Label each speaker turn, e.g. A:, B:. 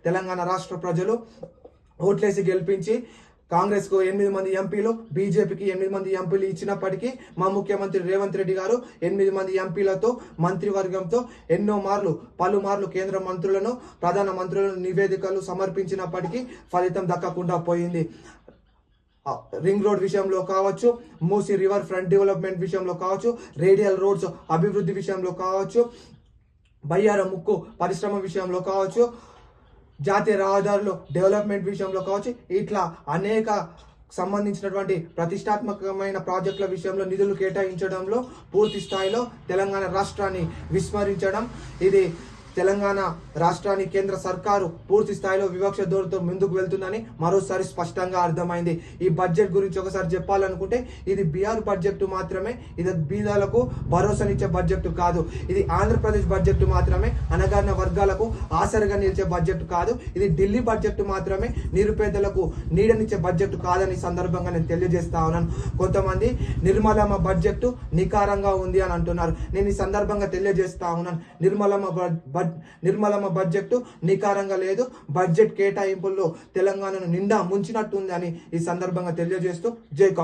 A: తెలంగాణ రాష్ట్ర ప్రజలు ఓట్లేసి గెలిపించి కాంగ్రెస్ కు 8 మంది ఎంపీలు, బీజేపీకి 8 మంది ఎంపీలు ఇచ్చినప్పటికీ మా ముఖ్యమంత్రి రేవంత్ రెడ్డి గారు 8 మంది ఎంపీలతో మంత్రివర్గంతో పలుమార్లు కేంద్ర మంత్రులను, ప్రధాన మంత్రులను నివేదికలు సమర్పించినప్పటికీ ఫలితం దక్కకుండా పోయింది. రింగ్ రోడ్ విషయంలో కావచ్చు, మూసీ రివర్ ఫ్రంట్ డెవలప్మెంట్ విషయంలో కావచ్చు, రేడియల్ రోడ్స్ అభివృద్ధి విషయంలో కావచ్చు, బయ్యారం ముక్కు పరిశ్రమ విషయంలో కావచ్చు, జాతీయ రహదారులు డెవలప్మెంట్ విషయంలో కావచ్చు, ఇట్లా అనేక సంబంధించినటువంటి ప్రతిష్టాత్మకమైన ప్రాజెక్టుల విషయంలో నిధులు కేటాయించడంలో పూర్తి స్థాయిలో తెలంగాణ రాష్ట్రాన్ని విస్మరించడం, ఇది తెలంగాణ రాష్ట్రాన్ని కేంద్ర సర్కారు పూర్తి స్థాయిలో వివక్ష ధోరణితో ముందుకు వెళ్తుందని మరోసారి స్పష్టంగా అర్థమైంది. ఈ బడ్జెట్ గురించి ఒకసారి చెప్పాలనుకుంటే ఇది బీఆర్ బడ్జెట్ మాత్రమే, ఇది బీదాలకు భరోసానిచ్చే బడ్జెట్ కాదు. ఇది ఆంధ్రప్రదేశ్ బడ్జెట్ మాత్రమే, అణగారిన వర్గాలకు ఆసరగా నిలిచే బడ్జెట్ కాదు. ఇది ఢిల్లీ బడ్జెట్ మాత్రమే, నిరుపేదలకు నీడనిచ్చే బడ్జెట్ కాదని సందర్భంగా నేను తెలియజేస్తా ఉన్నాను. కొంతమంది నిర్మలమ్మ బడ్జెట్ నికారంగా ఉంది అని అంటున్నారు. నేను ఈ సందర్భంగా తెలియజేస్తా ఉన్నాను, నిర్మలమ్మ బడ్జెట్ నికారంగా లేదు. బడ్జెట్ కేటాయింపుల్లో తెలంగాణను నిండా ముంచినట్టుంది అని ఈ సందర్భంగా తెలియజేస్తూ జై కాంగ్రెస్.